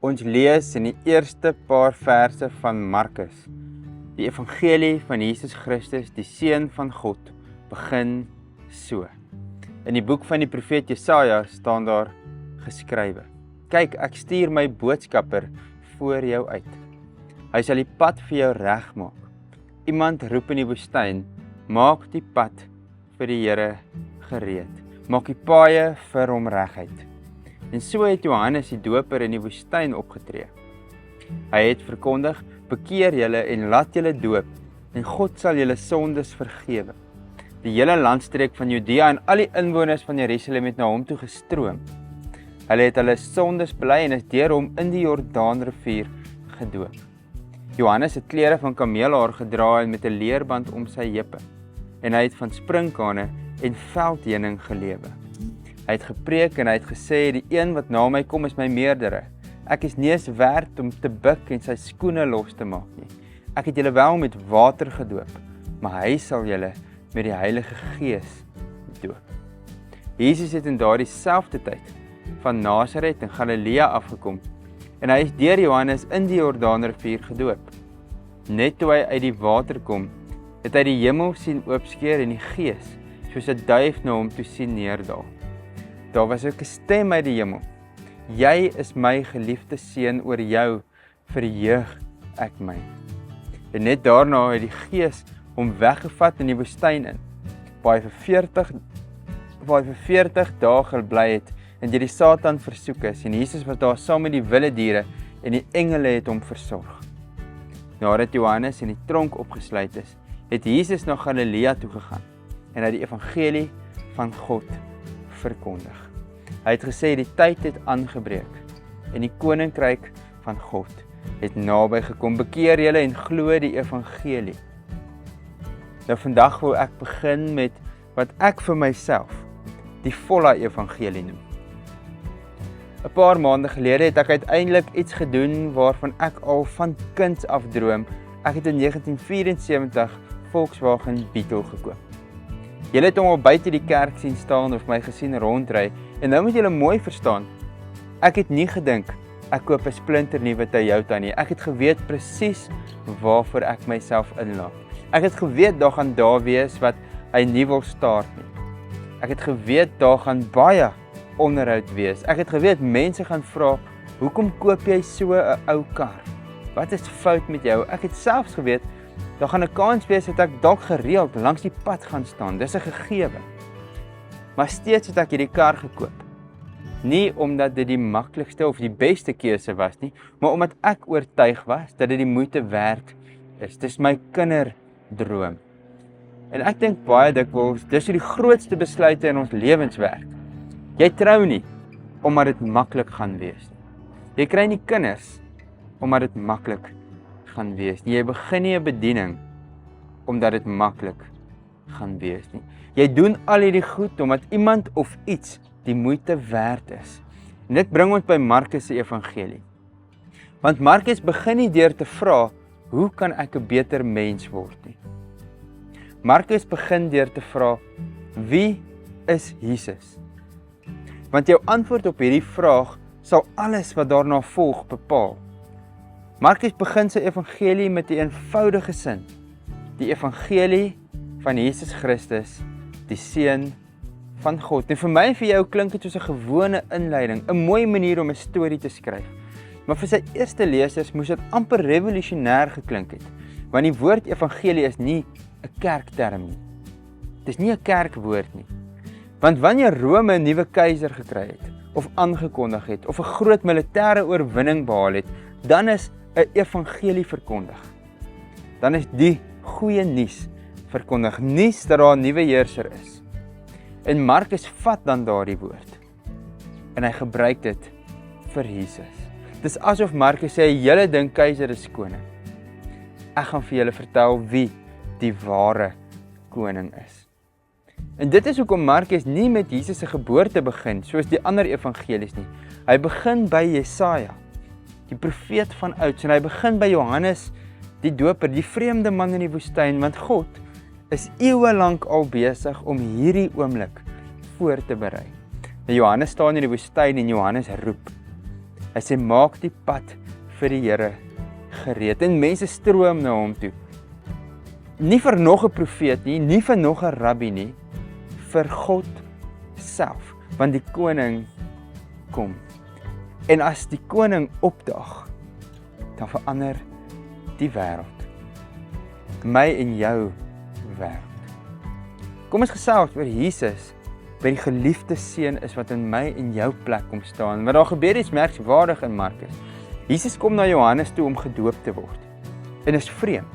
Ons lees in die eerste paar verse van Markus. Die evangelie van Jesus Christus, die Seun van God, begin so. In die boek van die profeet Jesaja staan daar geskrywe: Kyk, ek stuur my boodskapper voor jou uit. Hy sal die pad vir jou regmaak. Iemand roep in die woestyn: maak die pad vir die Here gereed. Maak die paaie vir hom reguit. En so het Johannes die Doper in die woestyn opgetree. Hy het verkondig: bekeer julle en laat julle doop, en God sal julle sondes vergewe. Die hele landstreek van Judea en al die inwoners van Jerusalem het na hom toe gestroom. Hulle het hulle sondes bely en is deur hom in die Jordaanrivier gedoop. Johannes het klere van kameelhaar gedra en met 'n leerband om sy heupe, en hy het van sprinkane en veldheuning gelewe. Hy het gepreek en hy het gesê: die een wat na my kom is my meerdere. Ek is nie eens werd om te buig en sy skoene los te maak nie. Ek het julle wel met water gedoop, maar hy sal julle met die Heilige Gees doop. Jesus het in daardie selfde tyd van Nasaret in Galilea afgekom, en hy is deur Johannes in die Jordaanrivier gedoop. Net toe hy uit die water kom, het hy die hemel sien oopskeer en die Gees soos 'n duif na hom toe sien neerdal. Daar was ook 'n stem uit die hemel: jy is my geliefde seun, oor jou verheug ek my. En net daarna het die Gees hom weggevat in die woestyn in, waar hy vir 40 dae gebly het en deur die Satan versoek is, en Jesus was daar saam met die wilde diere en die engele het hom versorg. Nadat Johannes in die tronk opgesluit is, het Jesus na Galilea toe gegaan en hy die evangelie van God verkondig. Hy het gesê: die tyd het aangebreek en die koninkryk van God het naby gekom. Bekeer julle en glo die evangelie. Nou vandag wil ek begin met wat ek vir myself die volle evangelie noem. 'n Paar maande gelede het ek uiteindelik iets gedoen waarvan ek al van kinds af droom. Ek het in 1974 Volkswagen Beetle gekoop. Julle het hom al buite die kerk sien staan of my gesien rondry, en nou moet julle mooi verstaan, ek het nie gedink ek koop 'n splinternuwe Toyota nie. Ek het geweet presies waarvoor ek myself inlaat. Ek het geweet daar gaan daar wees wat hy nie wil staart nie. Ek het geweet daar gaan baie onderhoud wees. Ek het geweet mense gaan vra: hoekom koop jy so 'n ou kar? Wat is fout met jou? Ek het selfs geweet daar gaan 'n kans wees dat ek dalk gereeld langs die pad gaan staan. Dis 'n gegewe. Maar steeds het ek hierdie kar gekoop. Nie omdat dit die maklikste of die beste keuse was nie, maar omdat ek oortuig was dat dit die moeite werd is. Dis my kinderdroom. En ek dink baie dikwels, dis die grootste besluite in ons lewenswerk. Jy trou nie omdat dit maklik gaan wees nie. Jy kry nie kinders omdat dit maklik gaan wees nie. Jy begin nie 'n bediening omdat dit maklik gaan wees nie. Jy doen al hierdie goed omdat iemand of iets die moeite werd is. En dit bring ons by Markus se evangelie. Want Markus begin nie deur te vra: hoe kan ek 'n beter mens word nie? Markus begin deur te vra: wie is Jesus? Want jou antwoord op hierdie vraag sal alles wat daarna volg bepaal. Markus begin sy evangelie met 'n eenvoudige sin: die evangelie van Jesus Christus, die Seun van God. En vir my en vir jou klink dit soos 'n gewone inleiding, 'n mooi manier om 'n storie te skryf. Maar vir sy eerste lesers moes dit amper revolusionêr geklink het, want die woord evangelie is nie 'n kerkterm nie. Dis nie 'n kerkwoord nie. Want wanneer Rome 'n nuwe keiser gekry het, of aangekondig het, of 'n groot militêre oorwinning behaal het, dan is 'n evangelie verkondig. Dan is die goeie nuus verkondig, nuus dat daar 'n nuwe heerser is. En Markus vat dan daardie woord en hy gebruik dit vir Jesus. Dis asof Markus sê: julle dink keiser is koning. Ek gaan vir julle vertel wie die ware koning is. En dit is hoekom Markus nie met Jesus se geboorte begin soos die ander evangelies nie. Hy begin by Jesaja, die profeet van ouds, en hy begin by Johannes die Doper, die vreemde man in die woestyn, want God is eeue lank al besig om hierdie oomblik voor te berei. Johannes staan in die woestyn en Johannes roep. Hy sê, maak die pad vir die Here gereed. En mense stroom na hom toe. Nie vir nog 'n profeet nie, nie vir nog 'n rabbi nie, vir God self, want die koning kom. En as die koning opdaag, dan verander die wêreld. My en jou wêreld. Kom ons gesels oor Jesus, wat die geliefde seun is wat in my en jou plek kom staan. Maar daar gebeur iets merkwaardig in Markus. Jesus kom na Johannes toe om gedoop te word. En is vreemd.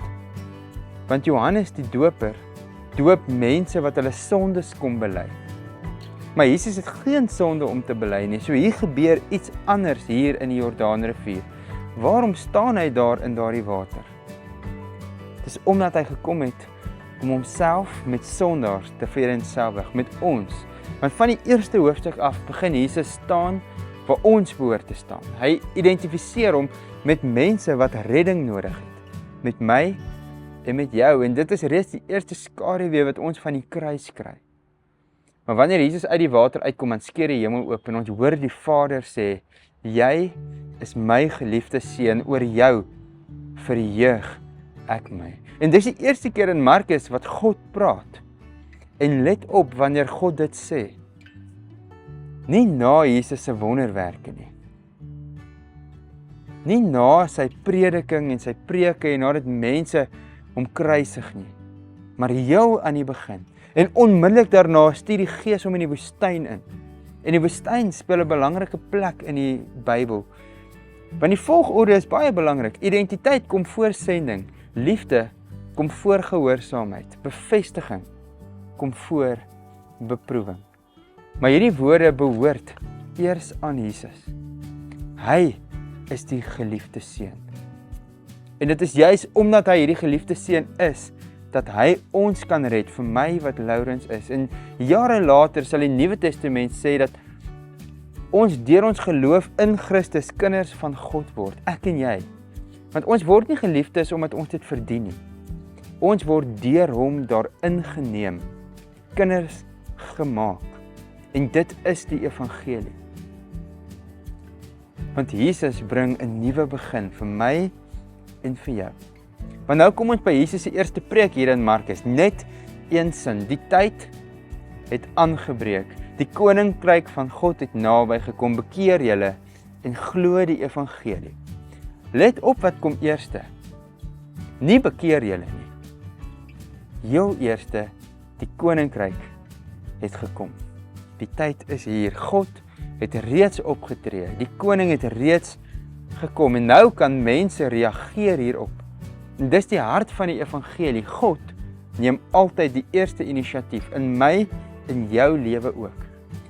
Want Johannes die doper doop mense wat hulle sondes kom bely. Maar Jesus het geen sonde om te bely nie. So hier gebeur iets anders hier in die Jordaanrivier. Waarom staan hy daar in daardie water? Dis omdat hy gekom het om homself met sondaars te vereenselwig, met ons. Want van die eerste hoofstuk af begin Jesus staan waar ons behoort te staan. Hy identifiseer hom met mense wat redding nodig het. Met my en met jou. En dit is reeds die eerste skaduwee wat ons van die kruis kry. Maar wanneer Jesus uit die water uitkom, dan skeer die hemel oop en ons hoor die Vader sê, jy is my geliefde seun, oor jou verheug ek my. En dis die eerste keer in Markus wat God praat. En let op wanneer God dit sê. Nie na Jesus se wonderwerke nie. Nie na sy prediking en sy preke en nadat mense hom kruisig nie. Maar heel aan die begin. En onmiddellik daarna stuur die Gees hom in die woestyn in. En die woestyn speel 'n belangrike plek in die Bybel. Want die volgorde is baie belangrik. Identiteit kom voor sending. Liefde kom voor gehoorsaamheid. Bevestiging kom voor beproewing. Maar hierdie woorde behoort eers aan Jesus. Hy is die geliefde seun. En dit is juis omdat hy hierdie geliefde seun is, dat hy ons kan red, vir my wat Laurens is. En jare later sal die Nuwe Testament sê dat ons deur ons geloof in Christus kinders van God word, ek en jy. Want ons word nie geliefdes omdat ons dit verdien nie. Ons word deur hom daarin geneem, kinders gemaak. En dit is die evangelie. Want Jesus bring 'n nuwe begin vir my en vir jou. Want nou kom ons by Jesus se eerste preek hier in Markus. Net een sin. Die tyd het aangebreek. Die koninkryk van God het naby gekom. Bekeer julle en glo die evangelie. Let op wat kom eerste. Nie bekeer julle nie. Heel eerste, die koninkryk het gekom. Die tyd is hier. God het reeds opgetree. Die koning het reeds gekom. En nou kan mense reageer hierop. En dis die hart van die evangelie. God neem altyd die eerste inisiatief in my en jou lewe ook.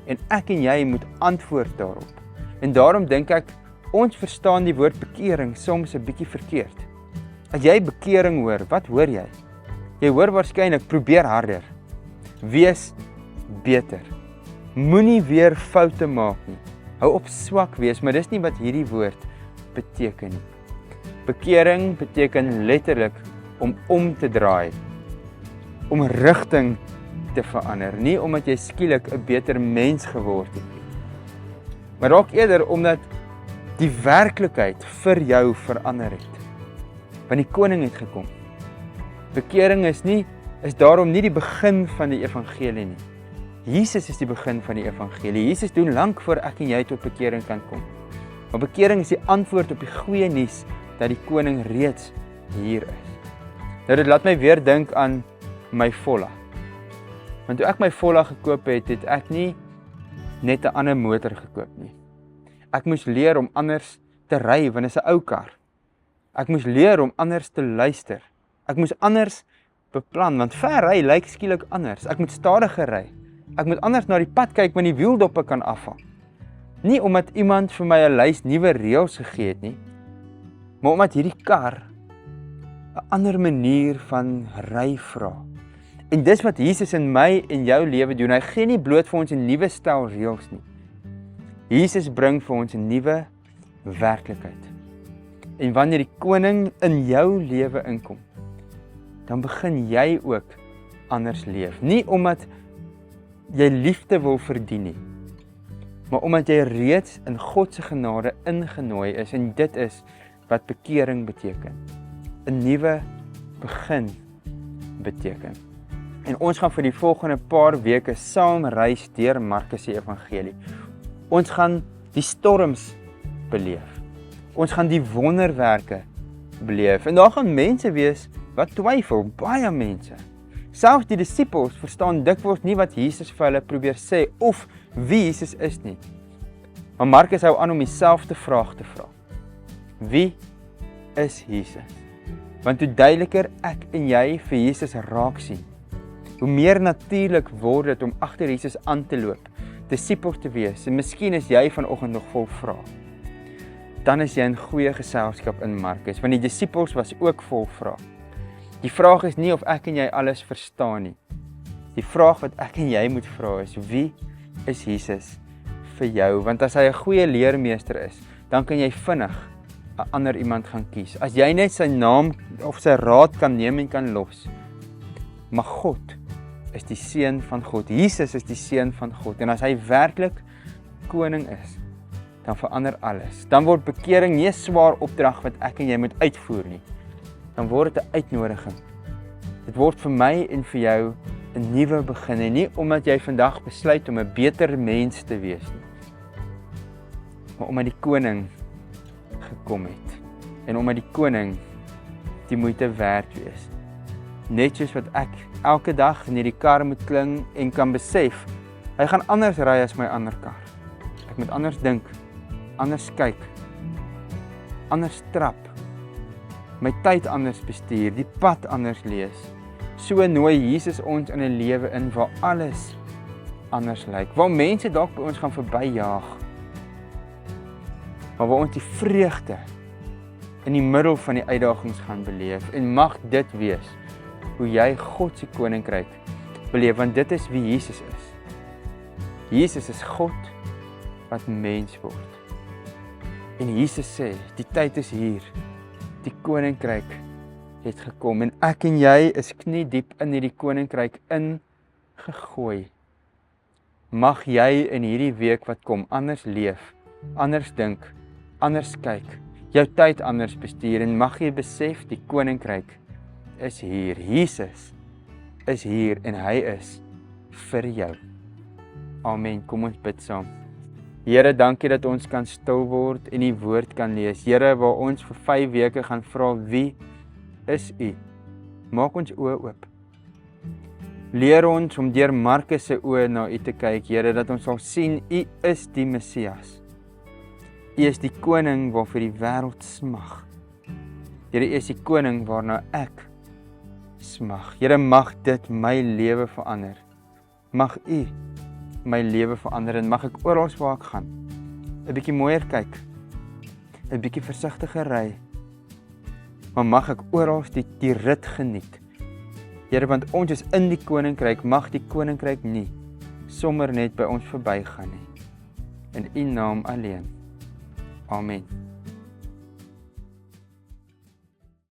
En ek en jy moet antwoord daarop. En daarom dink ek, ons verstaan die woord bekering soms 'n bietjie verkeerd. As jy bekering hoor, wat hoor jy? Jy hoor waarskynlik, probeer harder. Wees beter. Moenie weer foute maak nie. Hou op swak wees, maar dis nie wat hierdie woord beteken nie. Bekering beteken letterlik om te draai. Om rigting te verander. Nie omdat jy skielik 'n beter mens geword het nie. Maar dalk eerder omdat die werklikheid vir jou verander het. Want die koning het gekom. Bekering is daarom nie die begin van die evangelie nie. Jesus is die begin van die evangelie. Jesus doen lank voor ek en jy tot bekering kan kom. Maar bekering is die antwoord op die goeie nuus dat die koning reeds hier is. Nou dit laat my weer dink aan my Volla. Want toe ek my Volla gekoop het, het ek nie net 'n ander motor gekoop nie. Ek moes leer om anders te ry, want dit is 'n ou kar. Ek moes leer om anders te luister. Ek moes anders beplan, want ver ry lyk skielik anders. Ek moet stadiger ry. Ek moet anders na die pad kyk, want die wieldoppe kan afval. Nie omdat iemand vir my 'n lys nuwe reëls gegee het nie, maar omdat hierdie kar 'n ander manier van ry vra. En dis wat Jesus in my en jou lewe doen. Hy gee nie bloot vir ons 'n nuwe stel reëls nie. Jesus bring vir ons 'n nuwe werklikheid. En wanneer die koning in jou lewe inkom, dan begin jy ook anders leef. Nie omdat jy liefde wil verdien nie, maar omdat jy reeds in God se genade ingenooi is, en dit is wat bekering beteken. 'n Nuwe begin beteken. En ons gaan vir die volgende paar weke saam reis deur Markus se evangelie. Ons gaan die storms beleef. Ons gaan die wonderwerke beleef. En daar gaan mense wees wat twyfel, baie mense. Selfs die disippels verstaan dikwels nie wat Jesus vir hulle probeer sê of wie Jesus is nie. Maar Markus hou aan om dieselfde vraag te vra. Wie is Jesus? Want hoe duideliker ek en jy vir Jesus raak sien, hoe meer natuurlik word dit om agter Jesus aan te loop, disipel te wees, en miskien is jy vanoggend nog vol vrae. Dan is jy in goeie geselskap in Markus, want die disipels was ook vol vrae. Die vraag is nie of ek en jy alles verstaan nie. Die vraag wat ek en jy moet vra is, wie is Jesus vir jou? Want as hy 'n goeie leermeester is, dan kan jy vinnig 'n ander iemand gaan kies. As jy net sy naam of sy raad kan neem en kan los. Maar God is die seun van God. Jesus is die seun van God. En as hy werklik koning is, dan verander alles. Dan word bekering nie 'n swaar opdrag wat ek en jy moet uitvoer nie. Dan word dit 'n uitnodiging. Dit word vir my en vir jou 'n nuwe begin, en nie omdat jy vandag besluit om 'n beter mens te wees nie, maar omdat die koning gekom het, en omdat die koning die moeite werd wees. Net soos wat ek elke dag in hierdie kar moet klim en kan besef, hy gaan anders ry as my ander kar. Ek moet anders dink, anders kyk, anders trap, my tyd anders bestuur, die pad anders lees. So nooi Jesus ons in 'n lewe in waar alles anders lyk, waar mense dalk by ons gaan verbyjaag, maar waar ons die vreugde in die middel van die uitdagings gaan beleef. En mag dit wees hoe jy God se koninkryk beleef, want dit is wie Jesus is. Jesus is God wat mens word. En Jesus sê, die tyd is hier. Die koninkryk het gekom, en ek en jy is knie diep in hierdie koninkryk ingegooi. Mag jy in hierdie week wat kom anders leef, anders dink, anders kyk, jou tyd anders bestuur, en mag jy besef die koninkryk is hier. Jesus is hier en hy is vir jou. Amen. Kom ons bid saam. Here, dankie dat ons kan stil word en die woord kan lees. Here, waar ons vir 5 weke gaan vra, wie is U? Maak ons oë oop. Leer ons om deur Markus se oë na U te kyk, Here, dat ons sal sien U is die Messias. U is die koning waarvoor die wêreld smag. Here, U is die koning waarna ek smag. Here, mag dit my lewe verander. Mag U my lewe verander, en mag ek oral waar ek gaan 'n bietjie mooier kyk, 'n bietjie versigtiger ry, maar mag ek oral die rit geniet. Here, want ons is in die koninkryk, mag die koninkryk nie sommer net by ons verbygaan nie. In U naam alleen. Amen.